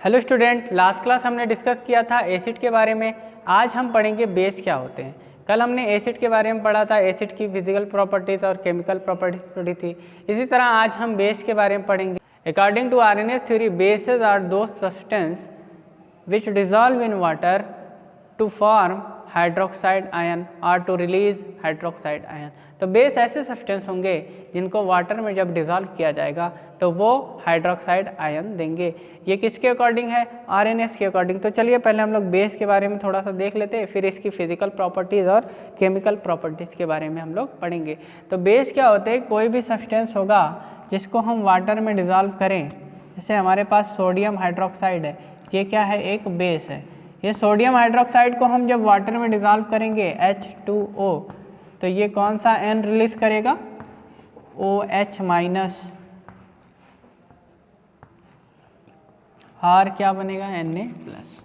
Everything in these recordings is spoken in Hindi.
हेलो स्टूडेंट, लास्ट क्लास हमने डिस्कस किया था एसिड के बारे में। आज हम पढ़ेंगे बेस क्या होते हैं। कल हमने एसिड के बारे में पढ़ा था, एसिड की फिजिकल प्रॉपर्टीज और केमिकल प्रॉपर्टीज पढ़ी थी। इसी तरह आज हम बेस के बारे में पढ़ेंगे। According to Arrhenius theory, bases are those substance which dissolve in water to form hydroxide ion और टू रिलीज हाइड्रोक्साइड आयन। तो बेस ऐसे सब्सटेंस होंगे जिनको वाटर में जब डिजॉल्व किया जाएगा तो वो हाइड्रोक्साइड आयन देंगे। ये किसके अकॉर्डिंग है? आरएनएस के अकॉर्डिंग। तो चलिए पहले हम लोग बेस के बारे में थोड़ा सा देख लेते हैं, फिर इसकी फिजिकल प्रॉपर्टीज़ और केमिकल प्रॉपर्टीज़ के बारे में हम लोग पढ़ेंगे। तो बेस क्या होते हैं? कोई भी सब्सटेंस होगा जिसको हम वाटर में डिजॉल्व करें। जैसे हमारे पास सोडियम हाइड्रोक्साइड है, ये क्या है? एक बेस है। ये सोडियम हाइड्रोक्साइड को हम जब वाटर में डिजॉल्व करेंगे H2O, तो ये कौन सा एन रिलीज करेगा? OH माइनस, और क्या बनेगा? Na plus.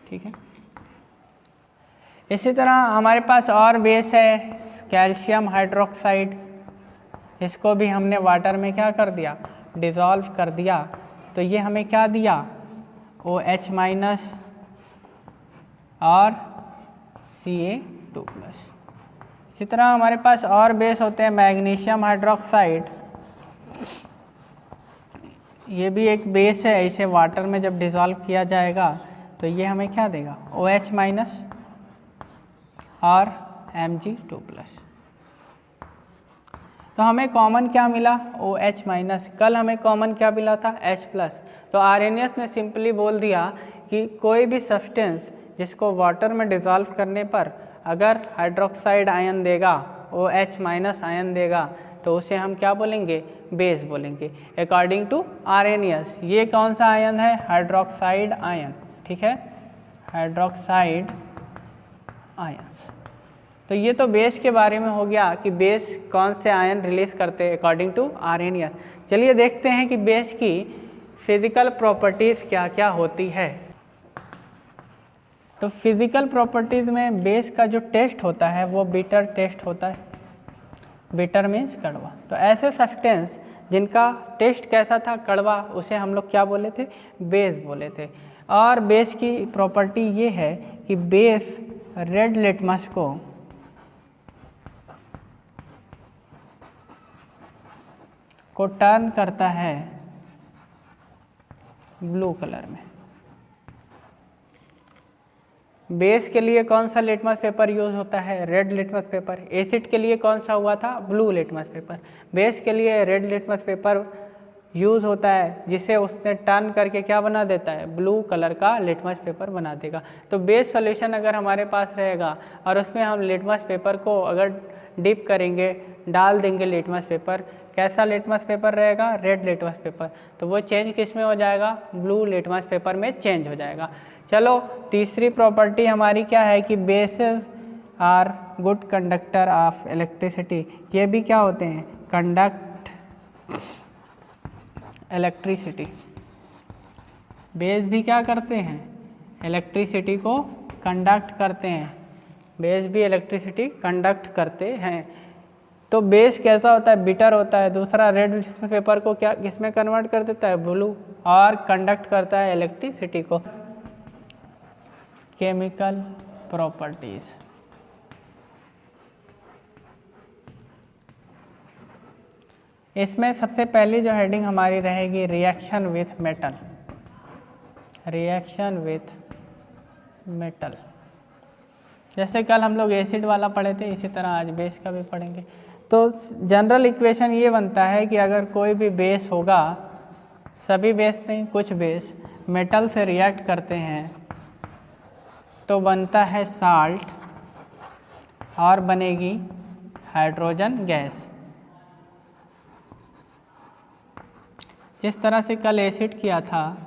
ठीक है। इसी तरह हमारे पास और बेस है कैल्शियम हाइड्रोक्साइड। इसको भी हमने वाटर में क्या कर दिया? डिजॉल्व कर दिया। तो ये हमें क्या दिया? OH माइनस और Ca2 प्लस। इसी तरह हमारे पास और बेस होते हैं मैग्नीशियम हाइड्रोक्साइड। ये भी एक बेस है, इसे वाटर में जब डिज़ोल्व किया जाएगा तो ये हमें क्या देगा? OH माइनस और Mg2 प्लस। तो हमें कॉमन क्या मिला? OH minus. कल हमें कॉमन क्या मिला था? H plus. तो आर्हेनियस ने सिंपली बोल दिया कि कोई भी सब्सटेंस जिसको वाटर में डिज़ोल्व करने पर अगर हाइड्रोक्साइड आयन देगा, OH माइनस आयन देगा, तो उसे हम क्या बोलेंगे? बेस बोलेंगे। अकॉर्डिंग टू आर्हेनियस ये कौन सा आयन है? Hydroxide ion. ठीक है, हाइड्रोक्साइड आयन। तो ये तो बेस के बारे में हो गया कि बेस कौन से आयन रिलीज करते हैं अकॉर्डिंग टू आर्हेनियस। चलिए देखते हैं कि बेस की फिजिकल प्रॉपर्टीज़ क्या क्या होती है। तो फिजिकल प्रॉपर्टीज़ में बेस का जो टेस्ट होता है वो बिटर टेस्ट होता है। बिटर मीन्स कड़वा। तो ऐसे सब्सटेंस जिनका टेस्ट कैसा था? कड़वा, उसे हम लोग क्या बोले थे? बेस बोले थे। और बेस की प्रॉपर्टी ये है कि बेस रेड लिटमस को टर्न करता है ब्लू कलर में। बेस के लिए कौन सा लिटमस पेपर यूज होता है? Red litmus paper. एसिड के लिए कौन सा हुआ था? Blue litmus paper. बेस के लिए रेड लिटमस पेपर यूज होता है, जिसे उसने टर्न करके क्या बना देता है? ब्लू कलर का लिटमस पेपर बना देगा। तो बेस सॉल्यूशन अगर हमारे पास रहेगा और उसमें हम लिटमस पेपर को अगर डिप करेंगे, डाल देंगे लिटमस पेपर, कैसा लिटमस पेपर रहेगा? Red litmus paper. तो वो चेंज किस में हो जाएगा? ब्लू लिटमस पेपर में चेंज हो जाएगा। चलो तीसरी प्रॉपर्टी हमारी क्या है कि bases are good conductor of electricity. ये भी क्या होते हैं? Conduct electricity. बेस भी क्या करते हैं? इलेक्ट्रिसिटी को कंडक्ट करते हैं। बेस भी इलेक्ट्रिसिटी कंडक्ट करते हैं। तो बेस कैसा होता है? बिटर होता है। दूसरा रेड पेपर को क्या किसमें कन्वर्ट कर देता है? ब्लू। और कंडक्ट करता है इलेक्ट्रिसिटी को। Chemical properties. इसमें सबसे पहली जो हेडिंग हमारी रहेगी reaction with metal. Reaction with metal. जैसे कल हम लोग एसिड वाला पढ़े थे, इसी तरह आज बेस का भी पढ़ेंगे। तो जनरल इक्वेशन ये बनता है कि अगर कोई भी बेस होगा, सभी बेस नहीं, कुछ बेस मेटल से रिएक्ट करते हैं तो बनता है साल्ट और बनेगी हाइड्रोजन गैस। जिस तरह से कल एसिड किया था,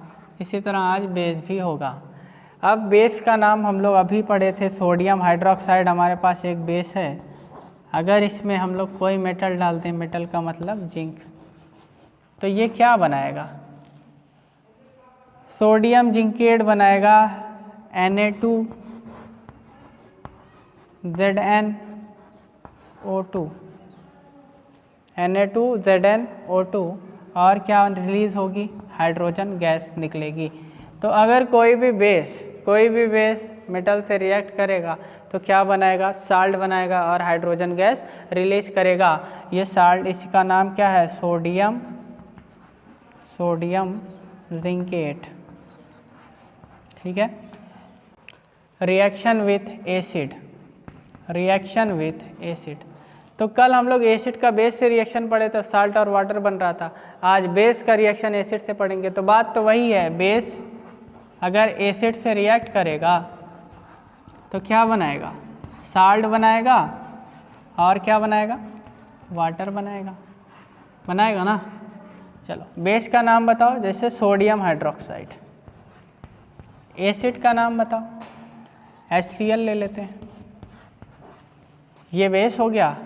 इसी तरह आज बेस भी होगा। अब बेस का नाम हम लोग अभी पढ़े थे, सोडियम हाइड्रोक्साइड हमारे पास एक बेस है। अगर इसमें हम लोग कोई मेटल डालते हैं, मेटल का मतलब जिंक, तो ये क्या बनाएगा? सोडियम जिंकेट बनाएगा Na2ZnO2। Na2ZnO2 और क्या रिलीज होगी? हाइड्रोजन गैस निकलेगी। तो अगर कोई भी बेस मेटल से रिएक्ट करेगा तो क्या बनाएगा, साल्ट बनाएगा और हाइड्रोजन गैस रिलीज करेगा। ये साल्ट, इसका नाम क्या है, सोडियम जिंकेट, ठीक है। रिएक्शन विथ एसिड, तो कल हम लोग एसिड का बेस से रिएक्शन पढ़े तो साल्ट और वाटर बन रहा था, आज बेस का रिएक्शन एसिड से पढ़ेंगे। तो बात तो वही है, बेस अगर एसिड से रिएक्ट करेगा तो क्या बनाएगा, साल्ट बनाएगा और क्या बनाएगा, वाटर बनाएगा ना। चलो बेस का नाम बताओ, जैसे सोडियम हाइड्रोक्साइड। एसिड का नाम बताओ, HCl ले लेते हैं। ये बेस हो गया,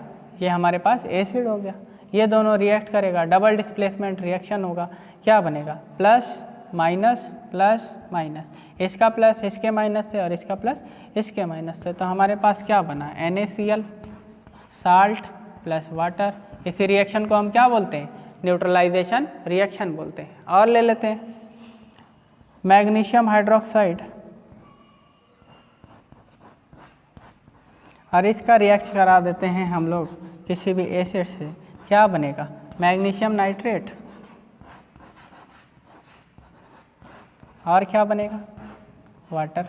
ये हमारे पास एसिड हो गया। ये दोनों रिएक्ट करेगा, डबल डिस्प्लेसमेंट रिएक्शन होगा। क्या बनेगा, प्लस माइनस, इसका प्लस इसके माइनस से और इसका प्लस इसके माइनस से। तो हमारे पास क्या बना, NaCl, साल्ट प्लस वाटर। इसी रिएक्शन को हम क्या बोलते हैं, न्यूट्रलाइजेशन रिएक्शन बोलते हैं। और ले लेते हैं मैग्नीशियम हाइड्रोक्साइड, और इसका रिएक्ट करा देते हैं हम लोग किसी भी एसिड से। क्या बनेगा, मैग्नीशियम नाइट्रेट, और क्या बनेगा, वाटर।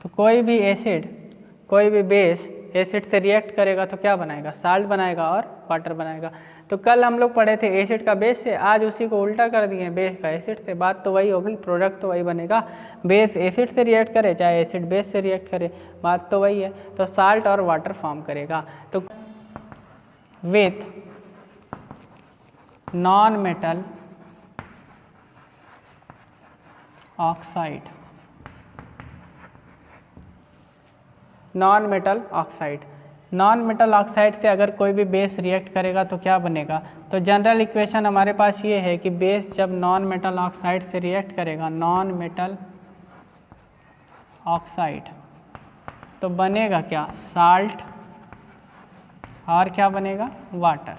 तो कोई भी बेस एसिड से रिएक्ट करेगा तो क्या बनाएगा, साल्ट बनाएगा और वाटर बनाएगा। तो कल हम लोग पढ़े थे एसिड का बेस से, आज उसी को उल्टा कर दिए बेस का एसिड से। बात तो वही होगी, प्रोडक्ट तो वही बनेगा। बेस एसिड से रिएक्ट करे चाहे एसिड बेस से रिएक्ट करे, बात तो वही है। तो साल्ट और वाटर फॉर्म करेगा। तो with non metal oxide, non metal oxide से अगर कोई भी बेस रिएक्ट करेगा तो क्या बनेगा। तो जनरल इक्वेशन हमारे पास ये है कि बेस जब नॉन मेटल ऑक्साइड से रिएक्ट करेगा, नॉन मेटल ऑक्साइड, तो बनेगा क्या, साल्ट और क्या बनेगा, वाटर।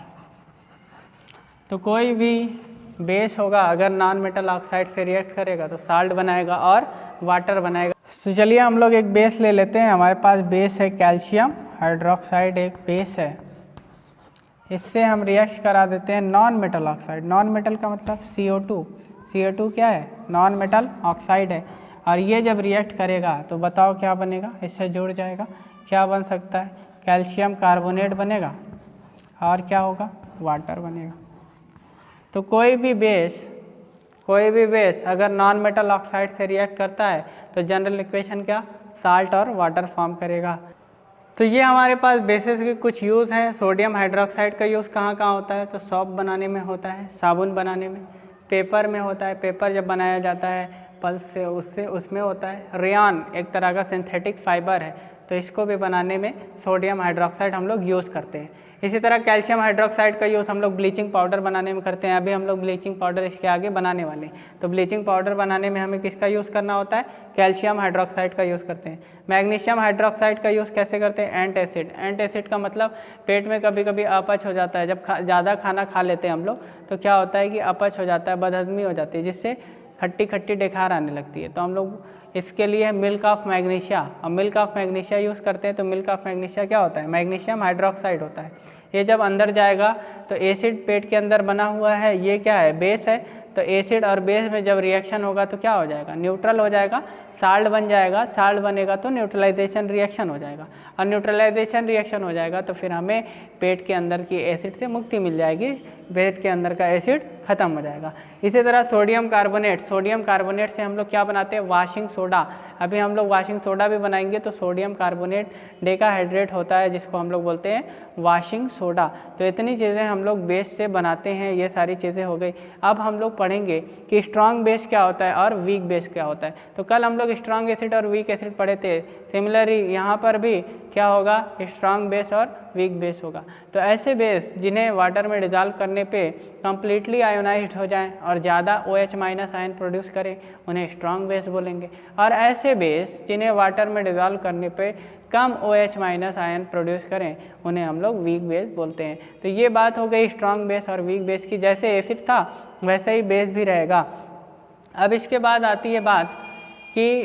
तो कोई भी बेस होगा अगर नॉन मेटल ऑक्साइड से रिएक्ट करेगा तो साल्ट बनाएगा और वाटर बनाएगा। तो चलिए हम लोग एक बेस ले लेते हैं। हमारे पास बेस है कैल्शियम हाइड्रोक्साइड, एक बेस है। इससे हम रिएक्ट करा देते हैं non metal oxide. Non metal का मतलब CO2 क्या है, नॉन मेटल ऑक्साइड है। और ये जब रिएक्ट करेगा तो बताओ क्या बनेगा, इससे जुड़ जाएगा। क्या बन सकता है, कैल्शियम कार्बोनेट बनेगा और क्या होगा, वाटर बनेगा। तो कोई भी बेस अगर नॉन मेटल ऑक्साइड से रिएक्ट करता है तो जनरल इक्वेशन क्या, साल्ट और वाटर फॉर्म करेगा। तो ये हमारे पास बेसिस के कुछ यूज़ हैं। सोडियम हाइड्रोक्साइड का यूज़ कहाँ कहाँ होता है, तो सॉप बनाने में होता है, साबुन बनाने में, पेपर में होता है, पेपर जब बनाया जाता है पल्प से उसमें होता है। रेयॉन एक तरह का सिंथेटिक फाइबर है, तो इसको भी बनाने में सोडियम हाइड्रोक्साइड हम लोग यूज़ करते हैं। इसी तरह कैल्शियम हाइड्रोक्साइड का यूज़ हम लोग ब्लीचिंग पाउडर बनाने में करते हैं। अभी हम लोग ब्लीचिंग पाउडर इसके आगे बनाने वाले हैं। तो ब्लीचिंग पाउडर बनाने में हमें किसका यूज़ करना होता है, कैल्शियम हाइड्रोक्साइड का यूज़ करते हैं। मैग्नीशियम हाइड्रोक्साइड का यूज़ कैसे करते हैं, एंटासिड का मतलब पेट में कभी कभी अपच हो जाता है। जब ज़्यादा खाना खा लेते हैं हम लोग तो क्या होता है कि अपच हो जाता है, बदहजमी हो जाती है, जिससे खट्टी डेखार आने लगती है। तो हम लोग इसके लिए मिल्क ऑफ मैग्नीशिया, और मिल्क ऑफ मैग्नीशिया यूज़ करते हैं। तो मिल्क ऑफ मैग्नीशिया क्या होता है, मैग्नीशियम हाइड्रोक्साइड होता है। ये जब अंदर जाएगा तो एसिड पेट के अंदर बना हुआ है, ये क्या है, बेस है। तो एसिड और बेस में जब रिएक्शन होगा तो क्या हो जाएगा, न्यूट्रल हो जाएगा, साल्ट बन जाएगा। साल्ट बनेगा तो न्यूट्रलाइजेशन रिएक्शन हो जाएगा, और न्यूट्रलाइजेशन रिएक्शन हो जाएगा तो फिर हमें पेट के अंदर की एसिड से मुक्ति मिल जाएगी, पेट के अंदर का एसिड खत्म हो जाएगा। इसी तरह सोडियम कार्बोनेट से हम लोग क्या बनाते हैं, वाशिंग सोडा। अभी हम लोग वाशिंग सोडा भी बनाएंगे। तो सोडियम कार्बोनेट डेकाहाइड्रेट होता है, जिसको हम लोग बोलते हैं वाशिंग सोडा। तो इतनी चीज़ें हम लोग बेस से बनाते हैं। ये सारी चीज़ें हो गई। अब हम लोग पढ़ेंगे कि स्ट्रॉन्ग बेस क्या होता है और वीक बेस क्या होता है। तो कल हम लोग स्ट्रॉन्ग एसिड और वीक एसिड पढ़े थे। सिमिलरली यहाँ पर भी क्या होगा, स्ट्रॉन्ग बेस और वीक बेस होगा। तो ऐसे बेस जिन्हें वाटर में डिज़ोल्व करने पे कंप्लीटली आयोनाइज्ड हो जाएं और ज़्यादा OH- आयन प्रोड्यूस करें, उन्हें स्ट्रॉन्ग बेस बोलेंगे। और ऐसे बेस जिन्हें वाटर में डिज़ोल्व करने पे कम OH- आयन प्रोड्यूस करें, उन्हें हम लोग वीक बेस बोलते हैं। तो ये बात हो गई स्ट्रॉन्ग बेस और वीक बेस की। जैसे एसिड था वैसे ही बेस भी रहेगा। अब इसके बाद आती है बात कि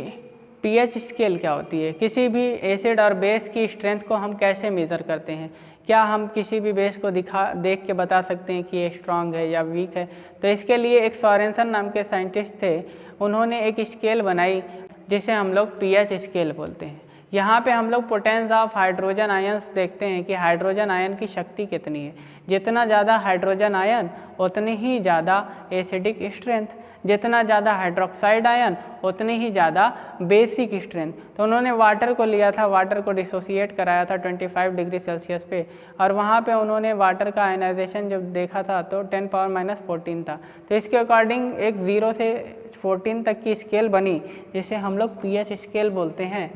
पीएच स्केल क्या होती है। किसी भी एसिड और बेस की स्ट्रेंथ को हम कैसे मेज़र करते हैं। क्या हम किसी भी बेस को देख के बता सकते हैं कि ये स्ट्रांग है या वीक है। तो इसके लिए एक सोरेनसन नाम के साइंटिस्ट थे, उन्होंने एक स्केल बनाई जिसे हम लोग पीएच स्केल बोलते हैं। यहाँ पे हम लोग पोटेंस ऑफ हाइड्रोजन आयंस देखते हैं कि हाइड्रोजन आयन की शक्ति कितनी है। जितना ज़्यादा हाइड्रोजन आयन उतनी ही ज़्यादा एसिडिक स्ट्रेंथ, जितना ज़्यादा हाइड्रोक्साइड आयन उतनी ही ज़्यादा बेसिक स्ट्रेंथ। तो उन्होंने वाटर को लिया था, वाटर को डिसोसिएट कराया था 25 डिग्री सेल्सियस पे, और वहाँ पे उन्होंने वाटर का आयनाइजेशन जब देखा था तो 10⁻⁻14 था। तो इसके अकॉर्डिंग एक 0 से 14 तक की स्केल बनी जिसे हम लोग पीएच स्केल बोलते हैं।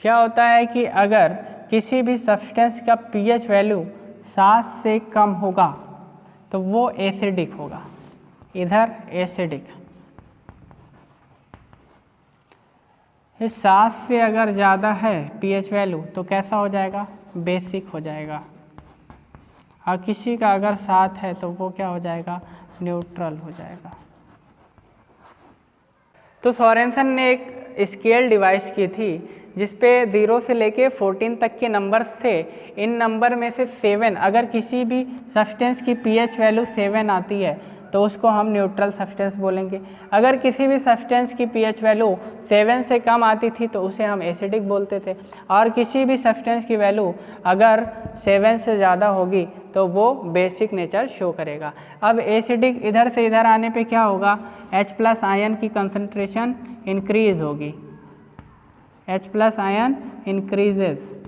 क्या होता है कि अगर किसी भी सब्सटेंस का पीएच वैल्यू 7 से कम होगा तो वो एसिडिक होगा, इधर एसिडिक। 7 से अगर ज़्यादा है पीएच वैल्यू तो कैसा हो जाएगा, बेसिक हो जाएगा। और किसी का अगर 7 है तो वो क्या हो जाएगा, न्यूट्रल हो जाएगा। तो सोरेनसन ने एक स्केल डिवाइस की थी जिसपे 0 से लेके 14 तक के नंबर्स थे। इन नंबर में से 7, अगर किसी भी सब्सटेंस की पीएच वैल्यू 7 आती है तो उसको हम न्यूट्रल सब्सटेंस बोलेंगे। अगर किसी भी सब्सटेंस की पीएच वैल्यू 7 से कम आती थी तो उसे हम एसिडिक बोलते थे। और किसी भी सब्सटेंस की वैल्यू अगर 7 से ज़्यादा होगी तो वो बेसिक नेचर शो करेगा। अब एसिडिक इधर से इधर आने पे क्या होगा, H+ आयन की कंसंट्रेशन इंक्रीज होगी, H+ आयन इंक्रीजेस।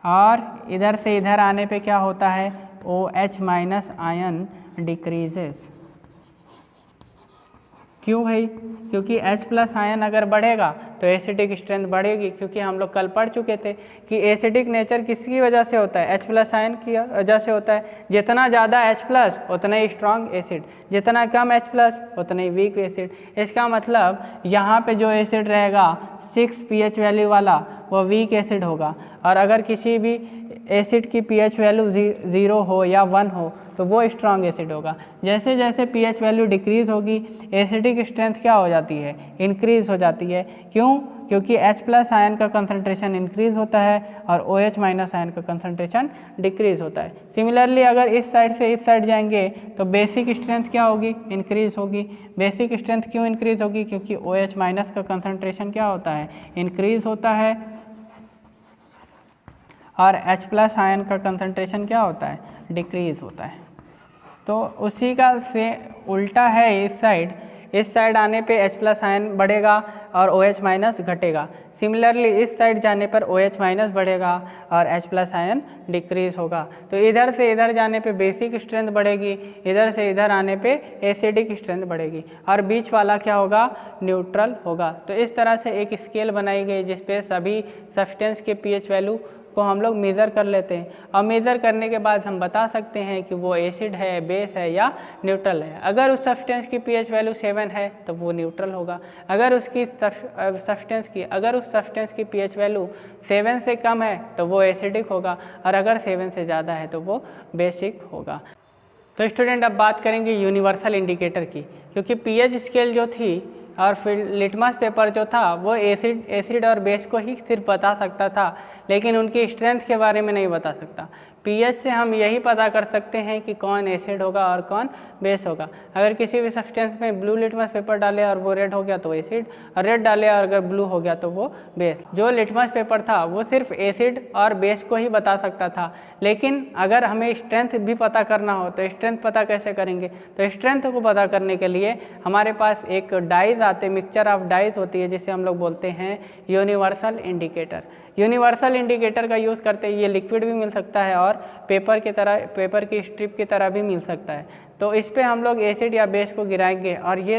और इधर से इधर आने पे क्या होता है, OH- आयन डिक्रीजेस। क्यों भाई, क्योंकि H+ आयन अगर बढ़ेगा तो एसिडिक स्ट्रेंथ बढ़ेगी। क्योंकि हम लोग कल पढ़ चुके थे कि एसिडिक नेचर किसकी वजह से होता है, H+ आयन की वजह से होता है। जितना ज़्यादा H+ उतना ही स्ट्रॉन्ग एसिड, जितना कम H+ उतना ही वीक एसिड। इसका मतलब यहाँ पे जो एसिड रहेगा 6 pH वैल्यू वाला वो वीक एसिड होगा। और अगर किसी भी एसिड की pH वैल्यू 0 हो या 1 हो तो वो स्ट्रॉन्ग एसिड होगा। जैसे जैसे pH वैल्यू डिक्रीज होगी एसिडिक स्ट्रेंथ क्या हो जाती है, इंक्रीज हो जाती है। क्यों, क्योंकि H+ आयन का कंसंट्रेशन इंक्रीज होता है और OH- आयन का कंसंट्रेशन डिक्रीज होता है। सिमिलरली अगर इस साइड से इस साइड जाएंगे तो बेसिक स्ट्रेंथ क्या होगी, इंक्रीज होगी। बेसिक स्ट्रेंथ क्यों इंक्रीज होगी, क्योंकि OH- का कंसंट्रेशन क्या होता है, इंक्रीज होता है। और H+ आयन का कंसंट्रेशन क्या होता है, डिक्रीज होता है। तो उसी का से उल्टा है इस साइड आने पे H+ आयन बढ़ेगा और OH- घटेगा। सिमिलरली इस साइड जाने पर OH- बढ़ेगा और H+ आयन डिक्रीज होगा। तो इधर से इधर जाने पे बेसिक स्ट्रेंथ बढ़ेगी, इधर से इधर आने पे एसिडिक स्ट्रेंथ बढ़ेगी, और बीच वाला क्या होगा, न्यूट्रल होगा। तो इस तरह से एक स्केल बनाई गई जिसपे सभी सब्सटेंस के pH वैल्यू को हम लोग मेज़र कर लेते हैं। और मेज़र करने के बाद हम बता सकते हैं कि वो एसिड है, बेस है या न्यूट्रल है। अगर उस सब्सटेंस की pH वैल्यू 7 है तो वो न्यूट्रल होगा। अगर उस सब्सटेंस की pH वैल्यू 7 से कम है तो वो एसिडिक होगा, और अगर 7 से ज़्यादा है तो वो बेसिक होगा। तो स्टूडेंट अब बात करेंगे यूनिवर्सल इंडिकेटर की, क्योंकि pH स्केल जो थी और फिर लिटमस पेपर जो था वो एसिड और बेस को ही सिर्फ बता सकता था, लेकिन उनकी स्ट्रेंथ के बारे में नहीं बता सकता। pH से हम यही पता कर सकते हैं कि कौन एसिड होगा और कौन बेस होगा। अगर किसी भी सब्सटेंस में ब्लू लिटमस पेपर डाले और वो रेड हो गया तो एसिड, और रेड डाले और अगर ब्लू हो गया तो वो बेस। जो लिटमस पेपर था वो सिर्फ एसिड और बेस को ही बता सकता था, लेकिन अगर हमें स्ट्रेंथ भी पता करना हो तो स्ट्रेंथ पता कैसे करेंगे। तो स्ट्रेंथ को पता करने के लिए हमारे पास एक डाइज आते, मिक्सचर ऑफ डाइज होती है जिसे हम लोग बोलते हैं यूनिवर्सल इंडिकेटर। यूनिवर्सल इंडिकेटर का यूज़ करते ये लिक्विड भी मिल सकता है और पेपर की स्ट्रिप की तरह भी मिल सकता है। तो इस पे हम लोग एसिड या बेस को गिराएंगे और ये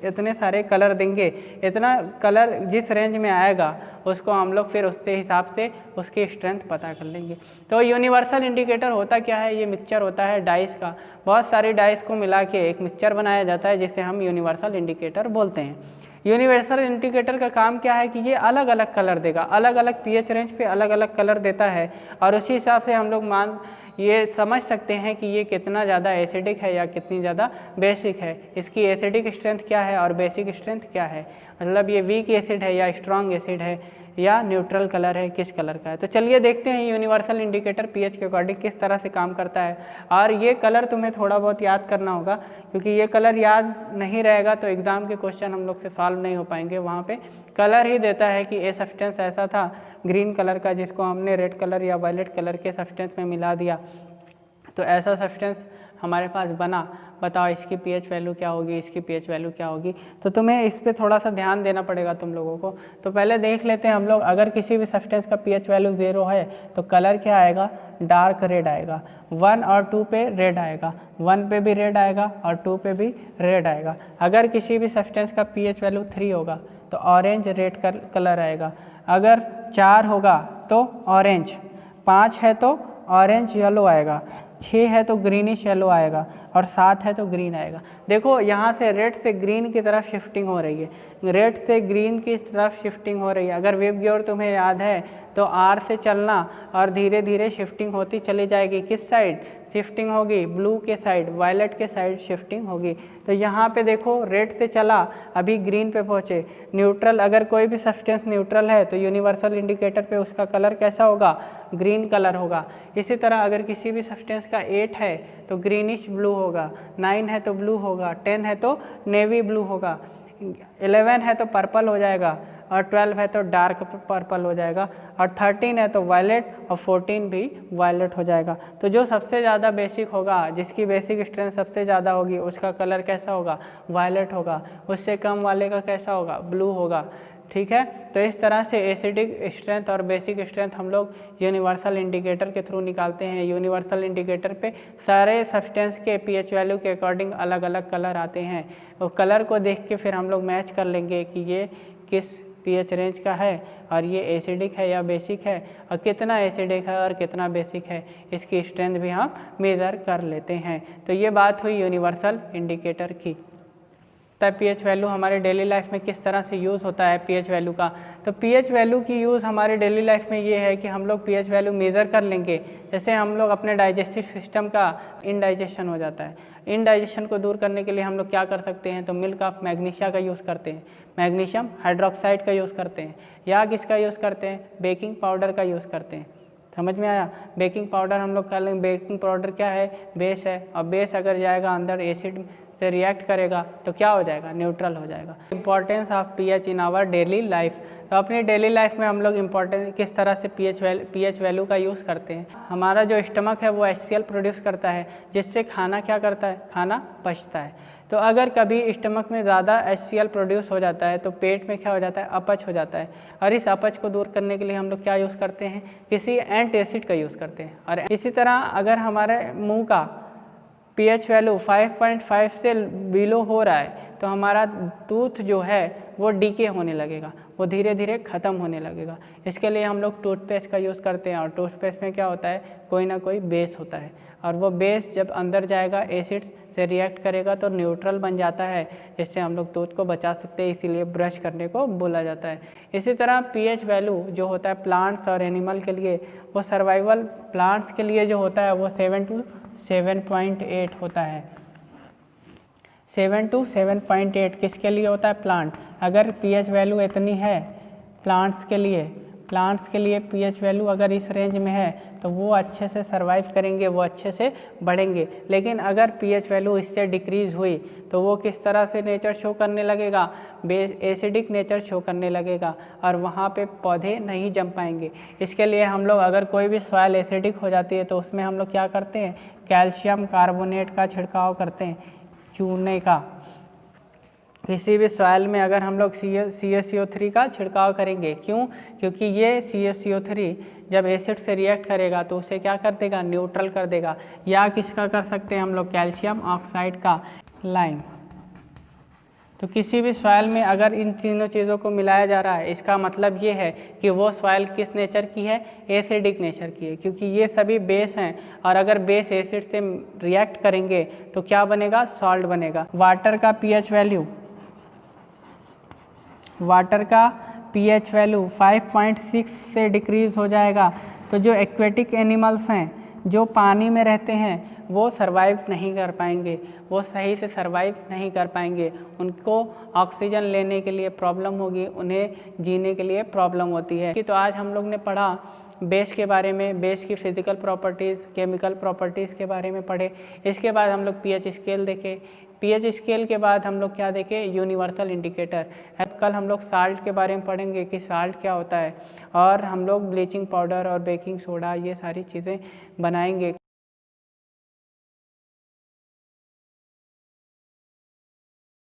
इतने सारे कलर देंगे, इतना कलर जिस रेंज में आएगा उसको हम लोग फिर उससे हिसाब से उसकी स्ट्रेंथ पता कर लेंगे। तो यूनिवर्सल इंडिकेटर होता क्या है, ये मिक्सचर होता है डाइस का। बहुत सारी डाइस को मिला के एक मिक्सचर बनाया जाता है जिसे हम यूनिवर्सल इंडिकेटर बोलते हैं। यूनिवर्सल इंडिकेटर का काम क्या है कि ये अलग अलग कलर देगा, अलग अलग पीएच रेंज पे अलग अलग कलर देता है और उसी हिसाब से हम लोग ये समझ सकते हैं कि ये कितना ज़्यादा एसिडिक है या कितनी ज़्यादा बेसिक है, इसकी एसिडिक स्ट्रेंथ क्या है और बेसिक स्ट्रेंथ क्या है, मतलब ये वीक एसिड है या स्ट्रॉन्ग एसिड है या न्यूट्रल कलर है, किस कलर का है। तो चलिए देखते हैं यूनिवर्सल इंडिकेटर पीएच के अकॉर्डिंग किस तरह से काम करता है। और ये कलर तुम्हें थोड़ा बहुत याद करना होगा, क्योंकि ये कलर याद नहीं रहेगा तो एग्ज़ाम के क्वेश्चन हम लोग से सॉल्व नहीं हो पाएंगे। वहाँ पे कलर ही देता है कि ये सब्सटेंस ऐसा था ग्रीन कलर का जिसको हमने रेड कलर या वायलेट कलर के सब्सटेंस में मिला दिया, तो ऐसा सब्सटेंस हमारे पास बना, बताओ इसकी पीएच वैल्यू क्या होगी, इसकी पीएच वैल्यू क्या होगी। तो तुम्हें इस पे थोड़ा सा ध्यान देना पड़ेगा तुम लोगों को। तो पहले देख लेते हैं हम लोग, अगर किसी भी सब्सटेंस का पीएच वैल्यू 0 है तो कलर क्या आएगा, डार्क रेड आएगा। 1 और 2 पे रेड आएगा, 1 पे भी रेड आएगा और 2 पे भी रेड आएगा। अगर किसी भी सब्सटेंस का पीएच वैल्यू 3 होगा तो ऑरेंज रेड कलर आएगा। अगर 4 होगा तो ऑरेंज, 5 है तो ऑरेंज येलो आएगा, 6 है तो ग्रीनिश येलो आएगा और 7 है तो ग्रीन आएगा। देखो यहाँ से रेड से ग्रीन की तरफ शिफ्टिंग हो रही है, रेड से ग्रीन की तरफ शिफ्टिंग हो रही है। अगर वेव गियर तुम्हें याद है तो आर से चलना और धीरे धीरे शिफ्टिंग होती चली जाएगी। किस साइड शिफ्टिंग होगी, ब्लू के साइड, वायलेट के साइड शिफ्टिंग होगी। तो यहाँ पे देखो रेड से चला, अभी ग्रीन पे पहुँचे। न्यूट्रल, अगर कोई भी सब्सटेंस न्यूट्रल है तो यूनिवर्सल इंडिकेटर पे उसका कलर कैसा होगा, ग्रीन कलर होगा। इसी तरह अगर किसी भी सब्सटेंस का 8 है तो ग्रीनिश ब्लू होगा, 9 है तो ब्लू होगा, 10 है तो नेवी ब्लू होगा, 11 है तो पर्पल हो जाएगा और 12 है तो डार्क पर्पल हो जाएगा और 13 है तो वायलेट और 14 भी वायलेट हो जाएगा। तो जो सबसे ज़्यादा बेसिक होगा, जिसकी बेसिक स्ट्रेंथ सबसे ज़्यादा होगी, उसका कलर कैसा होगा, वायलेट होगा। उससे कम वाले का कैसा होगा, ब्लू होगा। ठीक है, तो इस तरह से एसिडिक स्ट्रेंथ और बेसिक स्ट्रेंथ हम लोग यूनिवर्सल इंडिकेटर के थ्रू निकालते हैं। यूनिवर्सल इंडिकेटर पे सारे सब्सटेंस के पीएच वैल्यू के अकॉर्डिंग अलग अलग कलर आते हैं। और कलर को देख के फिर हम लोग मैच कर लेंगे कि ये किस पीएच रेंज का है और ये एसिडिक है या बेसिक है, और कितना एसिडिक है और कितना बेसिक है, इसकी स्ट्रेंथ भी हम मेज़र कर लेते हैं। तो ये बात हुई यूनिवर्सल इंडिकेटर की। तब पीएच वैल्यू हमारे डेली लाइफ में किस तरह से यूज़ होता है पीएच वैल्यू का। तो पीएच वैल्यू की यूज़ हमारे डेली लाइफ में ये है कि हम लोग पीएच वैल्यू मेज़र कर लेंगे। जैसे हम लोग अपने डाइजेस्टिव सिस्टम का इनडाइजेशन हो जाता है, इनडाइजेशन को दूर करने के लिए हम लोग क्या कर सकते हैं, तो मिल्क ऑफ मैग्नीशिया का यूज़ करते हैं, मैग्नीशियम हाइड्रोक्साइड का यूज़ करते हैं, या किसका यूज़ करते हैं, बेकिंग पाउडर का यूज़ करते हैं। समझ में आया। बेकिंग पाउडर हम लोग कर लेंगे, बेकिंग पाउडर क्या है, बेस है, और बेस अगर जाएगा अंदर एसिड से रिएक्ट करेगा तो क्या हो जाएगा, न्यूट्रल हो जाएगा। Importance of pH in our daily life. तो अपनी डेली लाइफ में हम लोग इम्पॉर्टेंस किस तरह से पीएच वैल्यू का यूज़ करते हैं। हमारा जो स्टमक है वो HCl प्रोड्यूस करता है, जिससे खाना क्या करता है, खाना पचता है। तो अगर कभी स्टमक में ज़्यादा HCl प्रोड्यूस हो जाता है तो पेट में क्या हो जाता है, अपच हो जाता है। और इस अपच को दूर करने के लिए हम लोग क्या यूज़ करते हैं, किसी एंटासिड का यूज़ करते हैं। और इसी तरह अगर हमारे मुंह का पीएच वैल्यू 5.5 से बिलो हो रहा है तो हमारा टूथ जो है वो डीके होने लगेगा, वो धीरे धीरे ख़त्म होने लगेगा। इसके लिए हम लोग टूथपेस्ट का यूज़ करते हैं, और टूथपेस्ट में क्या होता है, कोई ना कोई बेस होता है, और वो बेस जब अंदर जाएगा एसिड से रिएक्ट करेगा तो न्यूट्रल बन जाता है, जिससे हम लोग टूथ को बचा सकते हैं, इसीलिए ब्रश करने को बोला जाता है। इसी तरह पीएच वैल्यू जो होता है प्लांट्स और एनिमल के लिए, वो सर्वाइवल प्लांट्स के लिए जो होता है वो 7 to 7.8 होता है। 7 to 7.8 किसके लिए होता है, प्लांट। अगर पीएच वैल्यू इतनी है प्लांट्स के लिए पीएच वैल्यू अगर इस रेंज में है तो वो अच्छे से सर्वाइव करेंगे, वो अच्छे से बढ़ेंगे। लेकिन अगर पीएच वैल्यू इससे डिक्रीज़ हुई तो वो किस तरह से नेचर शो करने लगेगा, एसिडिक नेचर शो करने लगेगा, और वहाँ पे पौधे नहीं जम पाएंगे। इसके लिए हम लोग अगर कोई भी सॉइल एसिडिक हो जाती है तो उसमें हम लोग क्या करते हैं, कैल्शियम कार्बोनेट का छिड़काव करते हैं, चूने का। किसी भी सॉइल में अगर हम लोग CaCO3 का छिड़काव करेंगे, क्यों, क्योंकि ये CaCO3 जब एसिड से रिएक्ट करेगा तो उसे क्या कर देगा, न्यूट्रल कर देगा। या किसका कर सकते हैं हम लोग, कैल्शियम ऑक्साइड का, लाइम। तो किसी भी सॉइल में अगर इन तीनों चीज़ों को मिलाया जा रहा है, इसका मतलब ये है कि वो सॉइल किस नेचर की है, एसिडिक नेचर की है, क्योंकि ये सभी बेस हैं, और अगर बेस एसिड से रिएक्ट करेंगे तो क्या बनेगा, सॉल्ट बनेगा। वाटर का पीएच वैल्यू वाटर का pH वैल्यू 5.6 से डिक्रीज़ हो जाएगा तो जो एक्वेटिक एनिमल्स हैं जो पानी में रहते हैं वो सर्वाइव नहीं कर पाएंगे, वो सही से सर्वाइव नहीं कर पाएंगे, उनको ऑक्सीजन लेने के लिए प्रॉब्लम होगी, उन्हें जीने के लिए प्रॉब्लम होती है। तो आज हम लोग ने पढ़ा बेस के बारे में, बेस की फिजिकल प्रॉपर्टीज़, केमिकल प्रॉपर्टीज़ के बारे में पढ़े। इसके बाद हम लोग पीएच स्केल देखे, पीएच स्केल के बाद हम लोग क्या देखे, यूनिवर्सल इंडिकेटर। कल हम लोग साल्ट के बारे में पढ़ेंगे कि साल्ट क्या होता है, और हम लोग ब्लीचिंग पाउडर और बेकिंग सोडा ये सारी चीज़ें बनाएंगे।